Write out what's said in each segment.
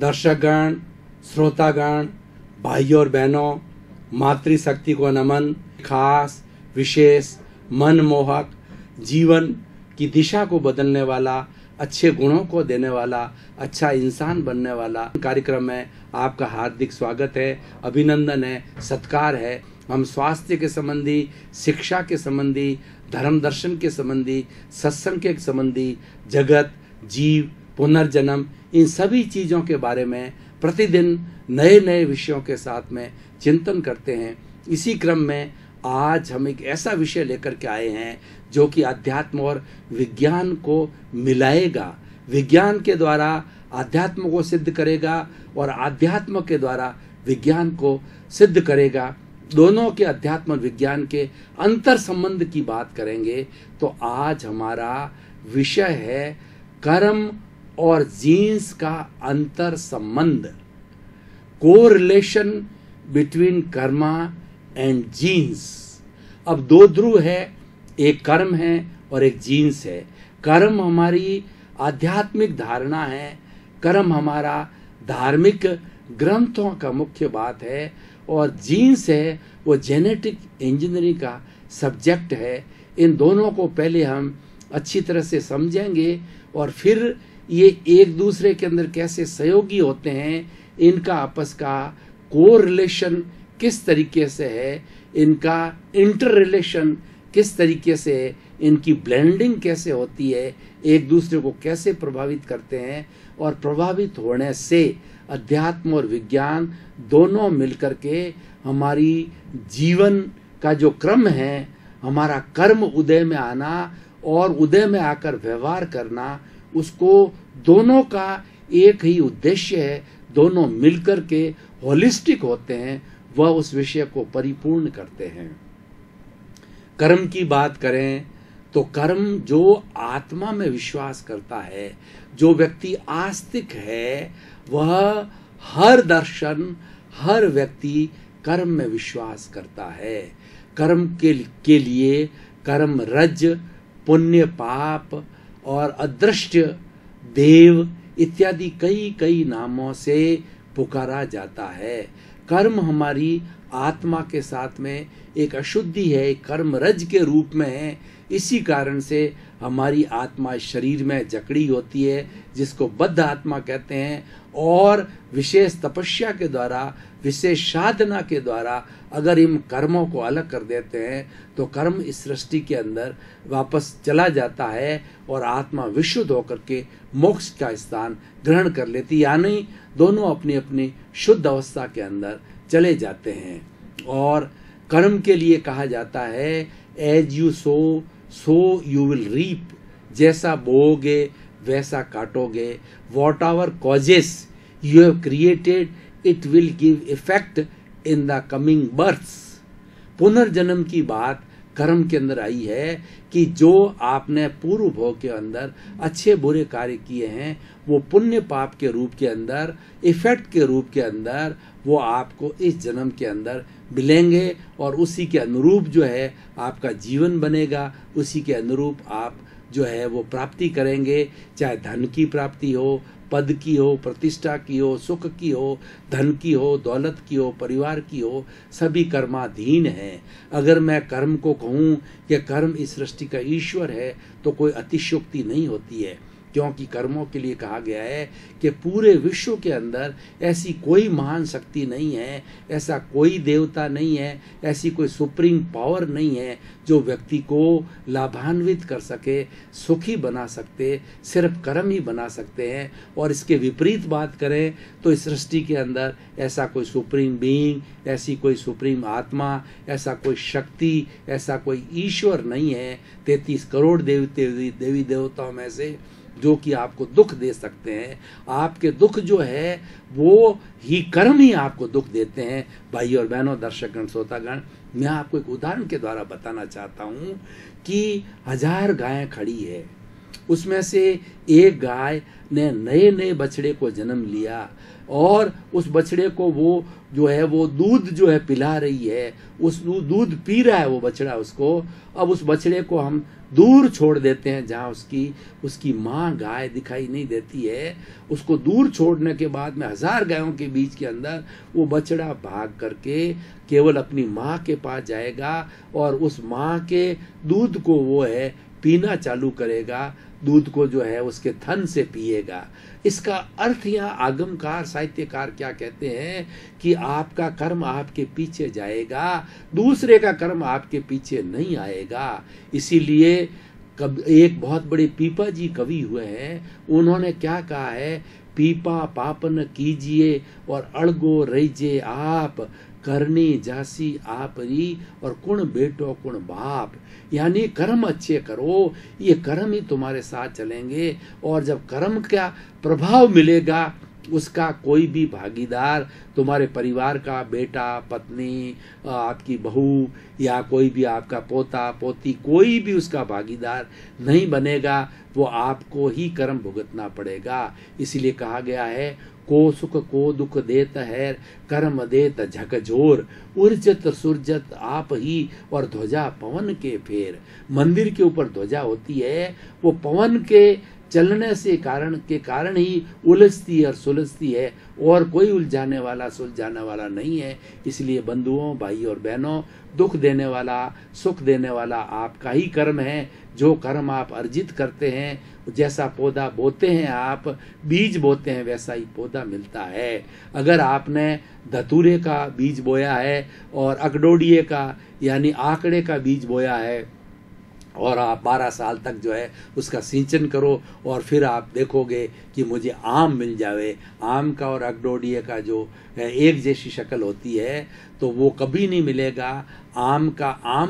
दर्शकगण, श्रोतागण, भाइयों और बहनों, मातृशक्ति को नमन। खास, विशेष, मनमोहक, जीवन की दिशा को बदलने वाला, अच्छे गुणों को देने वाला, अच्छा इंसान बनने वाला कार्यक्रम में आपका हार्दिक स्वागत है, अभिनंदन है, सत्कार है। हम स्वास्थ्य के संबंधी, शिक्षा के संबंधी, धर्म दर्शन के संबंधी, सत्संग के संबंधी, जगत, जीव, पुनर्जन्म, इन सभी चीज़ों के बारे में प्रतिदिन नए नए विषयों के साथ में चिंतन करते हैं। इसी क्रम में आज हम एक ऐसा विषय लेकर के आए हैं जो कि अध्यात्म और विज्ञान को मिलाएगा, विज्ञान के द्वारा अध्यात्म को सिद्ध करेगा और अध्यात्म के द्वारा विज्ञान को सिद्ध करेगा। दोनों के अध्यात्म और विज्ञान के अंतर संबंध की बात करेंगे। तो आज हमारा विषय है कर्म और जीन्स का अंतर संबंध, correlation between karma and genes. अब दो ध्रुव है, एक कर्म है और एक जीन्स है। कर्म हमारी आध्यात्मिक धारणा है, कर्म हमारा धार्मिक ग्रंथों का मुख्य बात है, और जीन्स है वो जेनेटिक इंजीनियरिंग का सब्जेक्ट है। इन दोनों को पहले हम अच्छी तरह से समझेंगे और फिर ये एक दूसरे के अंदर कैसे सहयोगी होते हैं, इनका आपस का कोरिलेशन किस तरीके से है, इनका इंटर रिलेशन किस तरीके से है, इनकी ब्लेंडिंग कैसे होती है, एक दूसरे को कैसे प्रभावित करते हैं, और प्रभावित होने से अध्यात्म और विज्ञान दोनों मिलकर के हमारी जीवन का जो क्रम है, हमारा कर्म उदय में आना और उदय में आकर व्यवहार करना, उसको दोनों का एक ही उद्देश्य है, दोनों मिलकर के होलिस्टिक होते हैं, वह उस विषय को परिपूर्ण करते हैं। कर्म की बात करें तो कर्म जो आत्मा में विश्वास करता है, जो व्यक्ति आस्तिक है, वह हर दर्शन, हर व्यक्ति कर्म में विश्वास करता है। कर्म के लिए कर्म रज, पुण्य पाप और अदृश्य देव इत्यादि कई कई नामों से पुकारा जाता है। कर्म हमारी आत्मा के साथ में एक अशुद्धि है, कर्म रज के रूप में है। इसी कारण से हमारी आत्मा शरीर में जकड़ी होती है, जिसको बद्ध आत्मा कहते हैं, और विशेष तपस्या के द्वारा, विशेष साधना के द्वारा अगर इन कर्मों को अलग कर देते हैं तो कर्म इस सृष्टि के अंदर वापस चला जाता है और आत्मा विशुद्ध होकर के मोक्ष का स्थान ग्रहण कर लेती, यानी दोनों अपनी अपनी शुद्ध अवस्था के अंदर चले जाते हैं। और कर्म के लिए कहा जाता है as you sow so you will reap, जैसा बोओगे वैसा काटोगे। Whatever causes you have created it will give effect in the coming births. पुनर्जन्म की बात कर्म के अंदर आई है कि जो आपने पूर्व भोग के अंदर अच्छे बुरे कार्य किए हैं, वो पुण्य पाप के रूप के अंदर, इफेक्ट के रूप के अंदर वो आपको इस जन्म के अंदर मिलेंगे, और उसी के अनुरूप जो है आपका जीवन बनेगा, उसी के अनुरूप आप जो है वो प्राप्ति करेंगे, चाहे धन की प्राप्ति हो, पद की हो, प्रतिष्ठा की हो, सुख की हो, धन की हो, दौलत की हो, परिवार की हो, सभी कर्माधीन हैं। अगर मैं कर्म को कहूँ कि कर्म इस सृष्टि का ईश्वर है तो कोई अतिशयोक्ति नहीं होती है, क्योंकि कर्मों के लिए कहा गया है कि पूरे विश्व के अंदर ऐसी कोई महान शक्ति नहीं है, ऐसा कोई देवता नहीं है, ऐसी कोई सुप्रीम पावर नहीं है जो व्यक्ति को लाभान्वित कर सके, सुखी बना सकते, सिर्फ कर्म ही बना सकते हैं। और इसके विपरीत बात करें तो इस सृष्टि के अंदर ऐसा कोई सुप्रीम बीइंग, ऐसी कोई सुप्रीम आत्मा, ऐसा कोई शक्ति, ऐसा कोई ईश्वर नहीं है 33 करोड़ देवी देवताओं में से जो कि आपको दुख दे सकते हैं। आपके दुख जो है वो ही कर्म ही आपको दुख देते हैं। भाई और बहनों, दर्शकगण, श्रोतागण, मैं आपको एक उदाहरण के द्वारा बताना चाहता हूँ कि 1000 गायें खड़ी है उसमें से एक गाय ने नए नए बछड़े को जन्म लिया और उस बछड़े को वो जो है वो दूध जो है पिला रही है, उस दूध पी रहा है वो बछड़ा उसको। अब उस बछड़े को हम दूर छोड़ देते हैं जहाँ उसकी माँ गाय दिखाई नहीं देती है। उसको दूर छोड़ने के बाद में 1000 गायों के बीच के अंदर वो बछड़ा भाग करके केवल अपनी माँ के पास जाएगा और उस माँ के दूध को वो है पीना चालू करेगा, दूध को जो है उसके थन से पिएगा। इसका अर्थ यहाँ आगमकार साहित्यकार क्या कहते हैं कि आपका कर्म आपके पीछे जाएगा, दूसरे का कर्म आपके पीछे नहीं आएगा। इसीलिए एक बहुत बड़े पीपा जी कवि हुए हैं, उन्होंने क्या कहा है, पीपा पापन कीजिए और अड़गो रहीजे आप, करनी जासी आप री और कुण बेटो कुण बाप। यानी कर्म अच्छे करो, ये कर्म ही तुम्हारे साथ चलेंगे और जब कर्म का प्रभाव मिलेगा उसका कोई भी भागीदार, तुम्हारे परिवार का बेटा पत्नी, आपकी बहू या कोई भी आपका पोता पोती, कोई भी उसका भागीदार नहीं बनेगा, वो आपको ही कर्म भुगतना पड़ेगा। इसीलिए कहा गया है, को सुख को दुख देत है, कर्म देत झकझोर, उर्जत सुरजत आप ही और ध्वजा पवन के फेर। मंदिर के ऊपर ध्वजा होती है, वो पवन के चलने से के कारण ही उलझती और सुलझती है, और कोई उलझाने वाला सुलझाने वाला नहीं है। इसलिए बंधुओं, भाई और बहनों, दुख देने वाला सुख देने वाला आपका ही कर्म है। जो कर्म आप अर्जित करते हैं, जैसा पौधा बोते हैं आप, बीज बोते हैं, वैसा ही पौधा मिलता है। अगर आपने धतूरे का बीज बोया है और अकडोडिये का यानी आंकड़े का बीज बोया है और आप 12 साल तक जो है उसका सिंचन करो और फिर आप देखोगे कि मुझे आम मिल जावे, आम का और अकडोडिये का जो एक जैसी शक्ल होती है, तो वो कभी नहीं मिलेगा। आम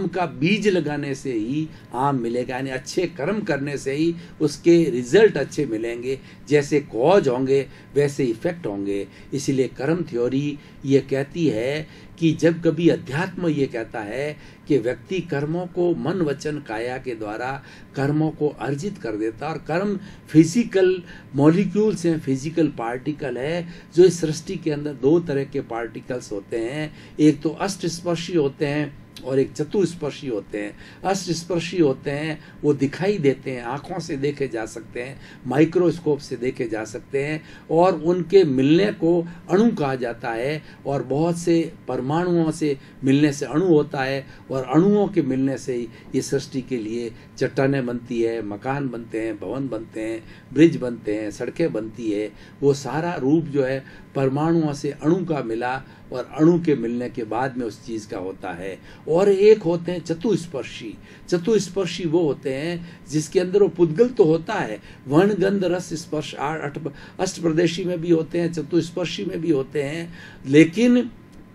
का बीज लगाने से ही आम मिलेगा, यानी अच्छे कर्म करने से ही उसके रिजल्ट अच्छे मिलेंगे। जैसे कॉज होंगे वैसे इफेक्ट होंगे। इसीलिए कर्म थ्योरी ये कहती है कि जब कभी अध्यात्म ये कहता है कि व्यक्ति कर्मों को मन वचन काया के द्वारा कर्मों को अर्जित कर देता, और कर्म फिजिकल मॉलिक्यूल्स हैं, फिजिकल पार्टिकल है। जो इस सृष्टि के अंदर 2 तरह के पार्टिकल्स होते हैं, एक तो अष्टस्पर्शी होते हैं और एक चतुस्पर्शी होते हैं। अष्टस्पर्शी होते हैं वो दिखाई देते हैं, आंखों से देखे जा सकते हैं, माइक्रोस्कोप से देखे जा सकते हैं, और उनके मिलने को अणु कहा जाता है। और बहुत से परमाणुओं से मिलने से अणु होता है, और अणुओं के मिलने से ही ये सृष्टि के लिए चट्टानें बनती है, मकान बनते हैं, भवन बनते हैं, ब्रिज बनते हैं, सड़कें बनती है। वो सारा रूप जो है परमाणुओं से अणु का मिला और अणु के मिलने के बाद में उस चीज का होता है। और एक होते हैं चतुस्पर्शी। चतुस्पर्शी वो होते हैं जिसके अंदर वो पुद्गल तो होता है, वर्ण गंध रस स्पर्श अष्ट प्रदेशी में भी होते हैं, चतुस्पर्शी में भी होते हैं, लेकिन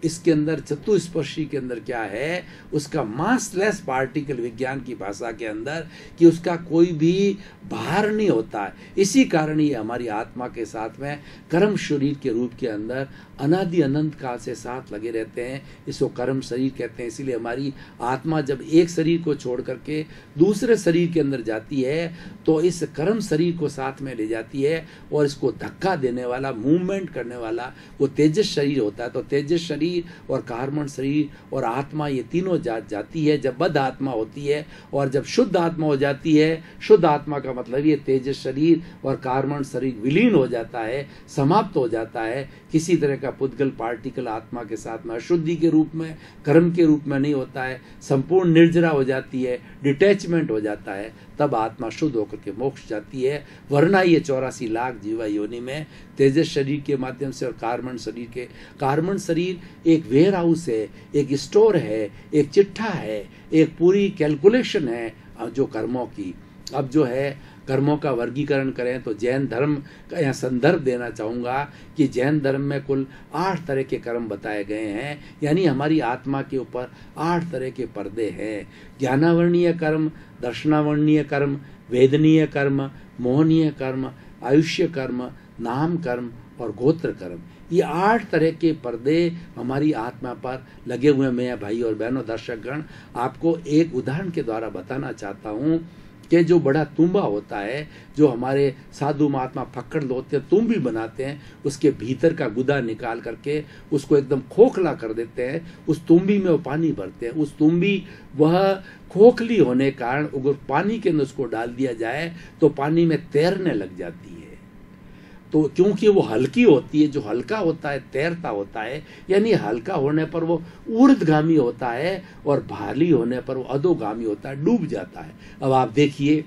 इसके अंदर चतुस्पर्शी के अंदर क्या है, उसका मासलेस पार्टिकल, विज्ञान की भाषा के अंदर, कि उसका कोई भी भार नहीं होता है। इसी कारण ये हमारी आत्मा के साथ में कर्म शरीर के रूप के अंदर अनादि अनंत काल से साथ लगे रहते हैं। इसको कर्म शरीर कहते हैं। इसीलिए हमारी आत्मा जब एक शरीर को छोड़ करके दूसरे शरीर के अंदर जाती है तो इस कर्म शरीर को साथ में ले जाती है, और इसको धक्का देने वाला, मूवमेंट करने वाला वो तेजस शरीर होता है। तो तेजस शरीर और कार्बन शरीर और आत्मा, ये तीनों जाती है जब बद्ध आत्मा होती है। और जब शुद्ध आत्मा हो जाती है, शुद्ध आत्मा का मतलब ये तेजस शरीर और कार्बन शरीर विलीन हो जाता है, समाप्त हो जाता है। किसी तरह का पुद्गल पार्टिकल आत्मा के साथ में अशुद्धि के रूप में, कर्म के रूप में नहीं होता है। संपूर्ण निर्जरा हो जाती है, डिटैचमेंट हो जाता है, तब आत्मा शुद्ध होकर के मोक्ष जाती है। वरना ये 84 लाख जीवा योनि में तेजस शरीर के माध्यम से और कार्बन शरीर एक वेयर हाउस है, एक स्टोर है, एक चिट्ठा है, एक पूरी कैलकुलेशन है जो कर्मों की। अब जो है कर्मों का वर्गीकरण करें तो जैन धर्म का यहाँ संदर्भ देना चाहूँगा कि जैन धर्म में कुल 8 तरह के कर्म बताए गए हैं। यानी हमारी आत्मा के ऊपर 8 तरह के पर्दे हैं। ज्ञानावर्णीय कर्म, दर्शनावर्णीय कर्म, वेदनीय कर्म, मोहनीय कर्म, आयुष्य कर्म, नाम कर्म और गोत्र कर्म। ये 8 तरह के पर्दे हमारी आत्मा पर लगे हुए। मैं भाई और बहनों, दर्शकगण, आपको एक उदाहरण के द्वारा बताना चाहता हूँ कि जो बड़ा तुम्बा होता है, जो हमारे साधु महात्मा फक्कड़ होते हैं तुम्बी बनाते हैं, उसके भीतर का गुदा निकाल करके उसको एकदम खोखला कर देते हैं, उस तुम्बी में वो पानी भरते हैं। उस तुम्बी वह खोखली होने के कारण अगर पानी के अंदर उसको डाल दिया जाए तो पानी में तैरने लग जाती है। तो क्योंकि वो हल्की होती है, जो हल्का होता है तैरता होता है, यानी हल्का होने पर वो ऊर्ध्वगामी होता है और भारी होने पर वो अधोगामी होता है, डूब जाता है। अब आप देखिए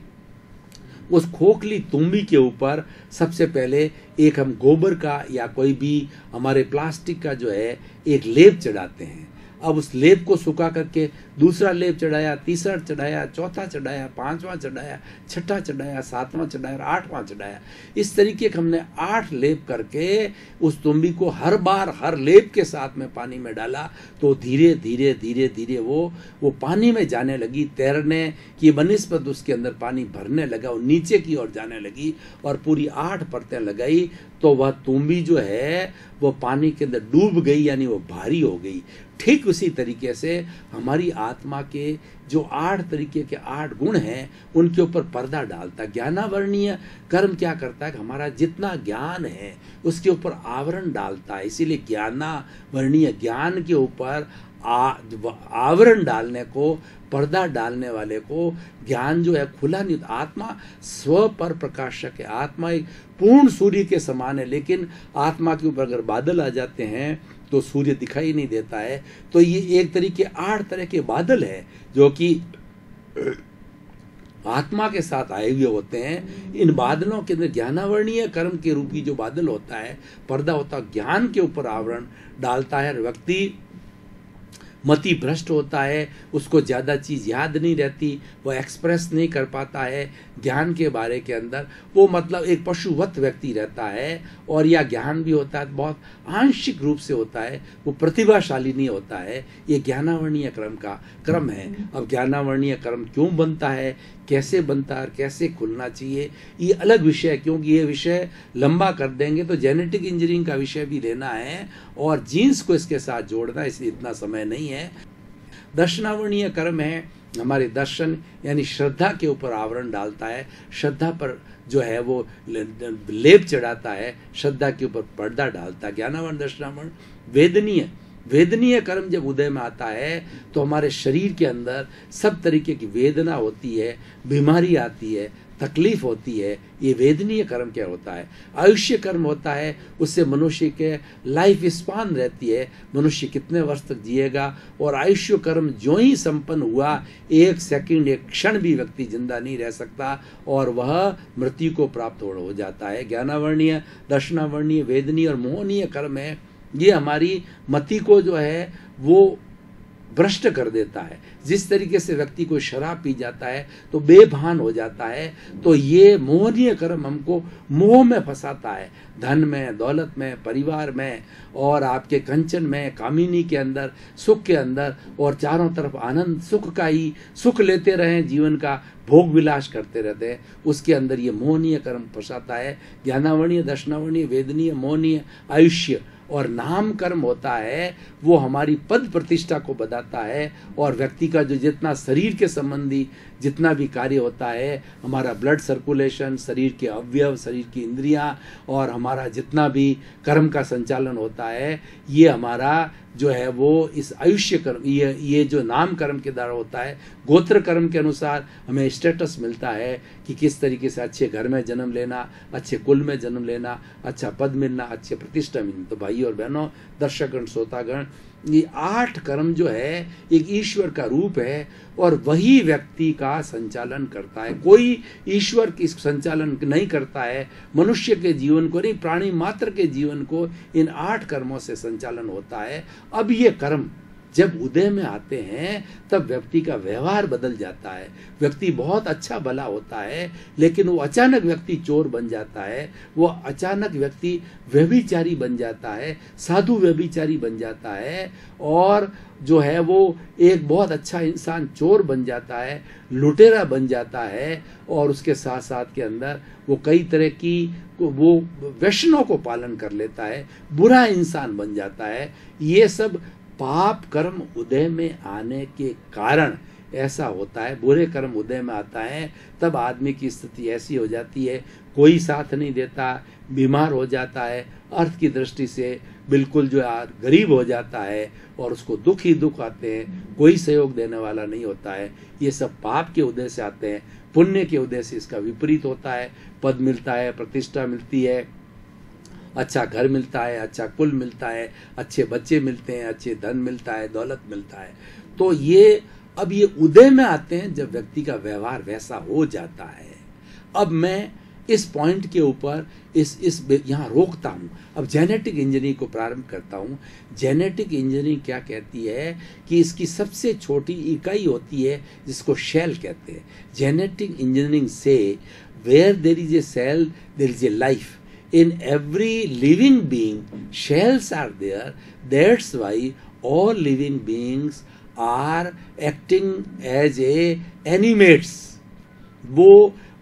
उस खोखली तुम्बी के ऊपर सबसे पहले एक हम गोबर का या कोई भी हमारे प्लास्टिक का जो है एक लेप चढ़ाते हैं। अब उस लेप को सुखा करके दूसरा लेप चढ़ाया, तीसरा चढ़ाया, चौथा चढ़ाया, पांचवा चढ़ाया, छठा चढ़ाया, सातवां चढ़ाया और आठवां चढ़ाया। इस तरीके का हमने 8 लेप करके उस तुम्बी को हर बार हर लेप के साथ में पानी में डाला तो धीरे धीरे धीरे धीरे वो पानी में जाने लगी, तैरने की बनिस्बत उसके अंदर पानी भरने लगा, वो नीचे की ओर जाने लगी और पूरी 8 परतें लगाई तो वह तुम्बी जो है वो पानी के अंदर डूब गई, यानी वो भारी हो गई। ठीक उसी तरीके से हमारी आत्मा के जो 8 तरीके के 8 गुण हैं उनके ऊपर पर्दा डालता है। ज्ञानावरणीय कर्म क्या करता है कि हमारा जितना ज्ञान है उसके ऊपर आवरण डालता है। इसीलिए ज्ञानावरणीय ज्ञान के ऊपर आवरण डालने को, पर्दा डालने वाले को ज्ञान जो है खुला नहीं। आत्मा स्व पर प्रकाशक है, आत्मा एक पूर्ण सूर्य के समान है, लेकिन आत्मा के ऊपर अगर बादल आ जाते हैं तो सूर्य दिखाई नहीं देता है। तो ये एक तरीके 8 तरह के बादल है जो कि आत्मा के साथ आए हुए होते हैं। इन बादलों के अंदर ज्ञानावरणीय कर्म के रूपी जो बादल होता है, पर्दा होता है, ज्ञान के ऊपर आवरण डालता है। व्यक्ति मति भ्रष्ट होता है, उसको ज़्यादा चीज़ याद नहीं रहती, वो एक्सप्रेस नहीं कर पाता है ज्ञान के बारे के अंदर, वो मतलब एक पशुवत व्यक्ति रहता है। और या ज्ञान भी होता है बहुत आंशिक रूप से होता है, वो प्रतिभाशाली नहीं होता है। ये ज्ञानावरणीय क्रम है। अब ज्ञानावरणीय क्रम क्यों बनता है, कैसे बनता है, कैसे खुलना चाहिए, ये अलग विषय है, क्योंकि ये विषय लंबा कर देंगे तो जेनेटिक इंजीनियरिंग का विषय भी लेना है और जीन्स को इसके साथ जोड़ना है, इसलिए इतना समय नहीं है। दर्शनावरणीय कर्म है हमारे दर्शन यानी श्रद्धा के ऊपर आवरण डालता है, श्रद्धा पर जो है वो लेप चढ़ाता है, श्रद्धा के ऊपर पर्दा डालता है। ज्ञानावरण, दर्शनावरण, वेदनीय कर्म जब उदय में आता है तो हमारे शरीर के अंदर सब तरीके की वेदना होती है, बीमारी आती है, तकलीफ होती है। ये वेदनीय कर्म क्या होता है? आयुष्य कर्म होता है, उससे मनुष्य के लाइफ स्पान रहती है, मनुष्य कितने वर्ष तक जिएगा। और आयुष्य कर्म जो ही संपन्न हुआ, 1 सेकंड, 1 क्षण भी व्यक्ति जिंदा नहीं रह सकता और वह मृत्यु को प्राप्त हो जाता है। ज्ञानावरणीय, दर्शनावरणीय, वेदनीय और मोहनीय कर्म है, ये हमारी मति को जो है वो भ्रष्ट कर देता है। जिस तरीके से व्यक्ति कोई शराब पी जाता है तो बेभान हो जाता है, तो ये मोहनीय कर्म हमको मोह में फंसाता है, धन में, दौलत में, परिवार में और आपके कंचन में, कामिनी के अंदर, सुख के अंदर, और चारों तरफ आनंद सुख का ही सुख लेते रहें, जीवन का भोग विलास करते रहते हैं, उसके अंदर ये मोहनीय कर्म फंसाता है। ज्ञानावरणीय, दर्शनावरणीय, वेदनीय, मोहनीय आयुष्य और नाम कर्म होता है, वो हमारी पद प्रतिष्ठा को बताता है। और व्यक्ति का जो जितना शरीर के संबंधी जितना भी कार्य होता है, हमारा ब्लड सर्कुलेशन, शरीर के अवयव, शरीर की इंद्रियां और हमारा जितना भी कर्म का संचालन होता है, ये हमारा जो है वो इस आयुष्य कर्म, ये जो नाम कर्म के द्वारा होता है। गोत्र कर्म के अनुसार हमें स्टेटस मिलता है कि किस तरीके से अच्छे घर में जन्म लेना, अच्छे कुल में जन्म लेना, अच्छा पद मिलना, अच्छे प्रतिष्ठा मिलना। तो भाई और बहनों, दर्शकगण, श्रोतागण, ये 8 कर्म जो है एक ईश्वर का रूप है और वही व्यक्ति का संचालन करता है। कोई ईश्वर की संचालन नहीं करता है, मनुष्य के जीवन को नहीं, प्राणी मात्र के जीवन को इन 8 कर्मों से संचालन होता है। अब ये कर्म जब उदय में आते हैं तब व्यक्ति का व्यवहार बदल जाता है। व्यक्ति बहुत अच्छा भला होता है, लेकिन वो अचानक व्यक्ति चोर बन जाता है, वो अचानक व्यक्ति व्यभिचारी बन जाता है, साधु व्यभिचारी बन जाता है, और जो है वो एक बहुत अच्छा इंसान चोर बन जाता है, लुटेरा बन जाता है, और उसके साथ साथ के अंदर वो कई तरह की वो व्यसनों को पालन कर लेता है, बुरा इंसान बन जाता है। ये सब पाप कर्म उदय में आने के कारण ऐसा होता है, बुरे कर्म उदय में आता है, तब आदमी की स्थिति ऐसी हो जाती है, कोई साथ नहीं देता, बीमार हो जाता है, अर्थ की दृष्टि से बिल्कुल जो है गरीब हो जाता है और उसको दुख ही दुख आते हैं, कोई सहयोग देने वाला नहीं होता है। ये सब पाप के उदय से आते हैं। पुण्य के उदय से इसका विपरीत होता है, पद मिलता है, प्रतिष्ठा मिलती है, अच्छा घर मिलता है, अच्छा कुल मिलता है, अच्छे बच्चे मिलते हैं, अच्छे धन मिलता है, दौलत मिलता है। तो ये अब ये उदय में आते हैं जब व्यक्ति का व्यवहार वैसा हो जाता है। अब मैं इस पॉइंट के ऊपर इस यहाँ रोकता हूँ। अब जेनेटिक इंजीनियरिंग को प्रारंभ करता हूँ। जेनेटिक इंजीनियरिंग क्या कहती है कि इसकी सबसे छोटी इकाई होती है जिसको शेल कहते हैं। जेनेटिक इंजीनियरिंग से where there is a cell there is a life. In every living being, shells are there. That's why all living beings are acting as a animates.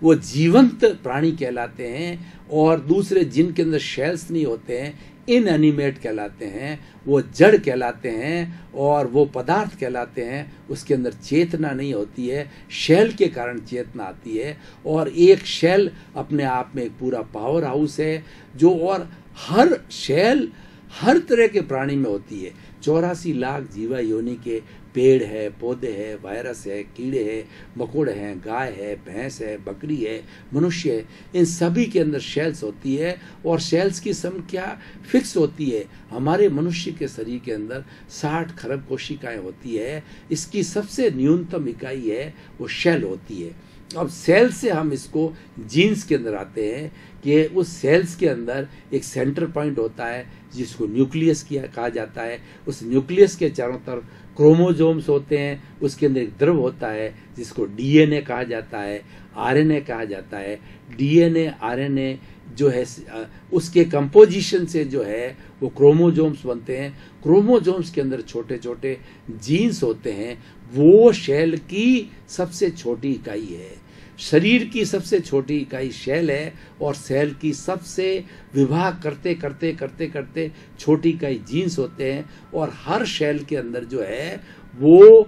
वो जीवंत प्राणी कहलाते हैं, और दूसरे जिनके अंदर शेल्स नहीं होते हैं इनएनिमेट कहलाते हैं, वो जड़ कहलाते हैं और वो पदार्थ कहलाते हैं। उसके अंदर चेतना नहीं होती है, शेल के कारण चेतना आती है। और एक शेल अपने आप में एक पूरा पावर हाउस है जो, और हर शेल हर तरह के प्राणी में होती है। 84 लाख जीवा योनि के पेड़ है, पौधे है, वायरस है, कीड़े हैं, मकोड़े हैं, गाय है, भैंस है, बकरी है, मनुष्य है, इन सभी के अंदर शेल्स होती है और शेल्स की संख्या फिक्स होती है। हमारे मनुष्य के शरीर के अंदर 60 खरब कोशिकाएं होती है, इसकी सबसे न्यूनतम इकाई है वो शेल होती है। अब सेल से हम इसको जीन्स के अंदर आते हैं कि उस सेल्स के अंदर एक सेंटर पॉइंट होता है जिसको न्यूक्लियस कहा जाता है। उस न्यूक्लियस के चारों तरफ क्रोमोजोम्स होते हैं, उसके अंदर एक द्रव होता है जिसको डीएनए कहा जाता है, आरएनए कहा जाता है। डीएनए आरएनए जो है उसके कंपोजिशन से जो है वो क्रोमोजोम्स बनते हैं। क्रोमोजोम्स के अंदर छोटे छोटे जीन्स होते हैं, वो शेल की सबसे छोटी इकाई है। शरीर की सबसे छोटी इकाई शेल है और सेल की सबसे विभाग करते करते करते करते छोटी इकाई जीन्स होते हैं। और हर शेल के अंदर जो है वो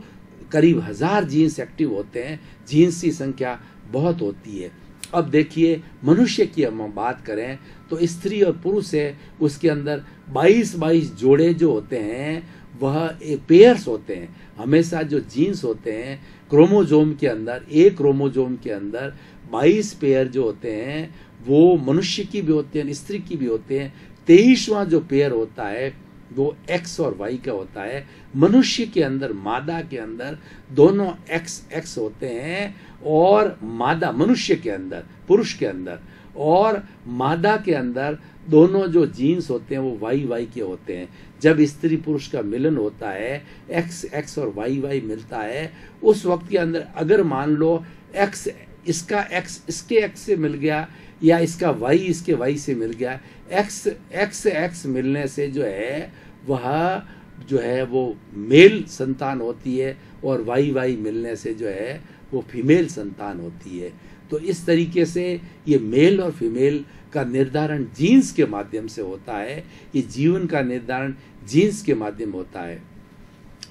करीब 1000 जीन्स एक्टिव होते हैं। जीन्स की संख्या बहुत होती है। अब देखिए मनुष्य की हम बात करें तो स्त्री और पुरुष है, उसके अंदर 22 जोड़े जो होते हैं वह एक पेयर्स होते हैं। हमेशा जो जीन्स होते हैं क्रोमोजोम के अंदर, एक क्रोमोजोम के अंदर 22 पेयर जो होते हैं वो मनुष्य की भी होते हैं, स्त्री की भी होते हैं। 23वां जो पेयर होता है वो एक्स और वाई का होता है। मनुष्य के अंदर, मादा के अंदर दोनों एक्स होते हैं, और मादा मनुष्य के अंदर, पुरुष के अंदर और मादा के अंदर दोनों जो जीन्स होते हैं वो वाई के होते हैं। जब स्त्री पुरुष का मिलन होता है, एक्स और वाई मिलता है, उस वक्त के अंदर अगर मान लो इसका एक्स इसके एक्स से मिल गया या इसका वाई इसके वाई से मिल गया, एक्स मिलने से जो है वह जो है वो मेल संतान होती है और वाई मिलने से जो है वो फीमेल संतान होती है। तो इस तरीके से ये मेल और फीमेल का निर्धारण जीन्स के माध्यम से होता है। ये जीवन का निर्धारण जीन्स के माध्यम होता है।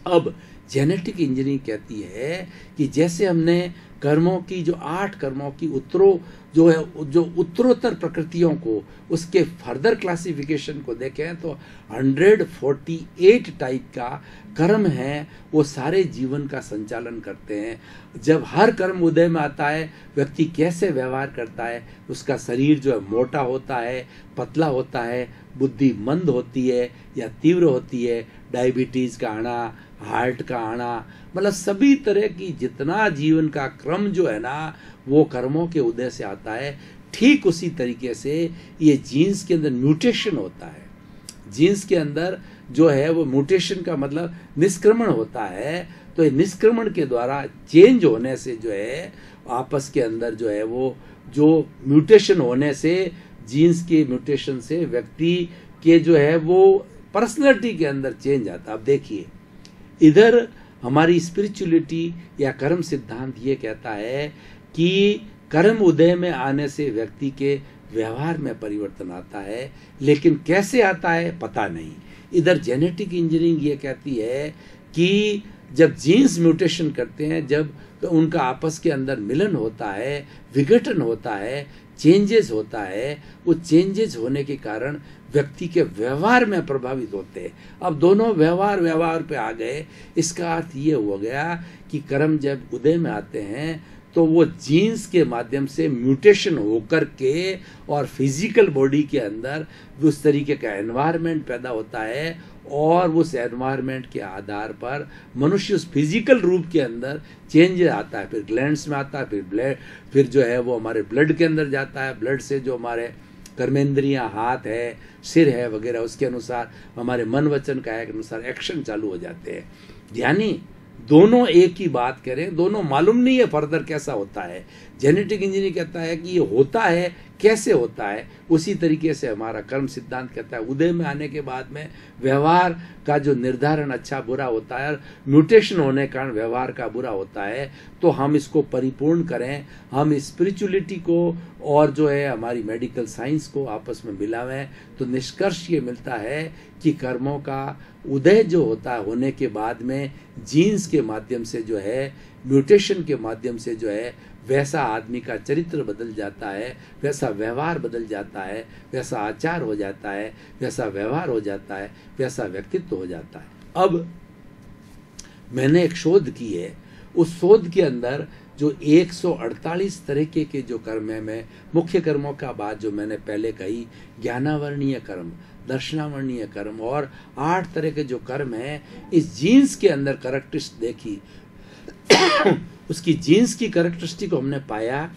अब जेनेटिक इंजीनियरिंग कहती है कि जैसे हमने कर्मों की जो 8 कर्मों की जो उत्तरोत्तर प्रकृतियों को, उसके फर्दर क्लासिफिकेशन को देखें तो 148 टाइप का कर्म है, वो सारे जीवन का संचालन करते हैं। जब हर कर्म उदय में आता है, व्यक्ति कैसे व्यवहार करता है, उसका शरीर जो है मोटा होता है, पतला होता है, बुद्धि मंद होती है या तीव्र होती है, डायबिटीज का आना, हार्ट का आना, मतलब सभी तरह की जितना जीवन का क्रम जो है ना वो कर्मों के उदय से आता है। ठीक उसी तरीके से ये जीन्स के अंदर म्यूटेशन होता है। जीन्स के अंदर जो है वो म्यूटेशन का मतलब निष्क्रमण होता है। तो ये निष्क्रमण के द्वारा चेंज होने से जो है आपस के अंदर जो है वो जो म्यूटेशन होने से, जीन्स के म्यूटेशन से व्यक्ति के जो है वो पर्सनैलिटी के अंदर चेंज आता है। अब देखिए इधर हमारी स्पिरिचुअलिटी या कर्म सिद्धांत ये कहता है कि कर्म उदय में आने से व्यक्ति के व्यवहार में परिवर्तन आता है, लेकिन कैसे आता है पता नहीं। इधर जेनेटिक इंजीनियरिंग ये कहती है कि जब जीन्स म्यूटेशन करते हैं, जब तो उनका आपस के अंदर मिलन होता है, विघटन होता है, चेंजेस होता है, वो चेंजेस होने के कारण व्यक्ति के व्यवहार में प्रभावित होते हैं। अब दोनों व्यवहार पे आ गए। इसका अर्थ ये हो गया कि कर्म जब उदय में आते हैं तो वो जीन्स के माध्यम से म्यूटेशन होकर के और फिजिकल बॉडी के अंदर उस तरीके का एनवायरनमेंट पैदा होता है, और उस एनवायरनमेंट के आधार पर मनुष्य उस फिजिकल रूप के अंदर चेंज आता है, फिर ग्लैंड्स में आता है, फिर जो है वो हमारे ब्लड के अंदर जाता है, ब्लड से जो हमारे कर्मेंद्रियां, हाथ है, सिर है वगैरह, उसके अनुसार हमारे मन वचन काया के अनुसार एक्शन चालू हो जाते हैं। यानी दोनों एक ही बात करें, दोनों मालूम नहीं है फर्दर कैसा होता है। जेनेटिक इंजीनियरिंग कहता है कि ये होता है, कैसे होता है, उसी तरीके से हमारा कर्म सिद्धांत कहता है उदय में आने के बाद में व्यवहार का जो निर्धारण अच्छा बुरा होता है, म्यूटेशन होने के कारण व्यवहार का बुरा होता है। तो हम इसको परिपूर्ण करें, हम स्पिरिचुअलिटी को और जो है हमारी मेडिकल साइंस को आपस में मिलावें, तो निष्कर्ष ये मिलता है कि कर्मों का उदय जो होता है होने के बाद में जीन्स के माध्यम से जो है, म्यूटेशन के माध्यम से जो है, वैसा आदमी का चरित्र बदल जाता है, वैसा व्यवहार बदल जाता है, वैसा आचार हो जाता है, वैसा व्यवहार हो जाता है, वैसा व्यक्तित्व हो जाता है। अब मैंने एक शोध की है, उस शोध के अंदर जो 148 तरीके के जो कर्म है, मैं मुख्य कर्मों का बात जो मैंने पहले कही, ज्ञानावर्णीय कर्म, दर्शनावर्णीय कर्म और 8 तरह के जो कर्म हैं, इस जीन्स के अंदर कैरेक्टरिस्टिक देखी उसकी जीन्स की कैरेक्टरिस्टिक को हमने पाया।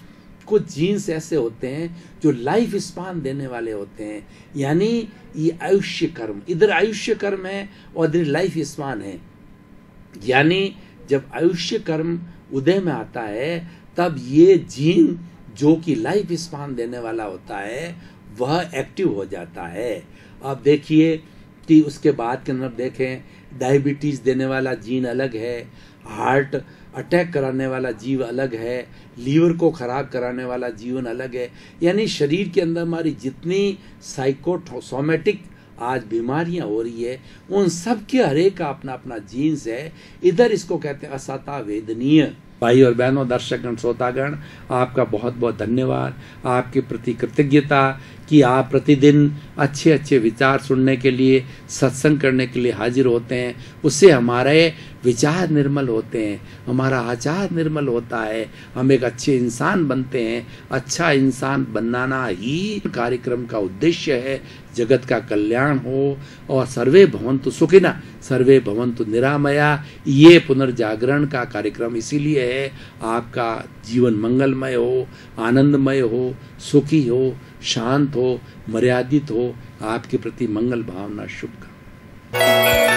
कुछ जीन्स ऐसे होते हैं जो लाइफ स्पान देने वाले होते हैं, यानी ये आयुष्य कर्म, इधर आयुष्य कर्म है और इधर लाइफ स्पान है। यानी जब आयुष्य कर्म उदय में आता है तब ये जीन जो कि लाइफ स्पान देने वाला होता है वह एक्टिव हो जाता है। अब देखिए कि उसके बाद के अंदर देखें, डायबिटीज देने वाला जीन अलग है, हार्ट अटैक कराने वाला जीव अलग है, लीवर को खराब कराने वाला जीवन अलग है। यानी शरीर के अंदर हमारी जितनी साइकोसोमेटिक आज बीमारियां हो रही है, उन सब के हर एक का अपना अपना जीन्स है। इधर इसको कहते हैं असता वेदनीय। भाई और बहनों, दर्शकगण, श्रोतागण, आपका बहुत बहुत धन्यवाद, आपके प्रति कृतज्ञता कि आप प्रतिदिन अच्छे अच्छे विचार सुनने के लिए, सत्संग करने के लिए हाजिर होते हैं। उससे हमारे विचार निर्मल होते हैं, हमारा आचार निर्मल होता है, हम एक अच्छे इंसान बनते हैं। अच्छा इंसान बनाना ही कार्यक्रम का उद्देश्य है। जगत का कल्याण हो और सर्वे भवन्तु सुखिनः सर्वे भवन्तु निरामया, ये पुनर्जागरण का कार्यक्रम इसीलिए है। आपका जीवन मंगलमय हो, आनंदमय हो, सुखी हो, शांत हो, मर्यादित हो। आपके प्रति मंगल भावना शुभकामनाएं।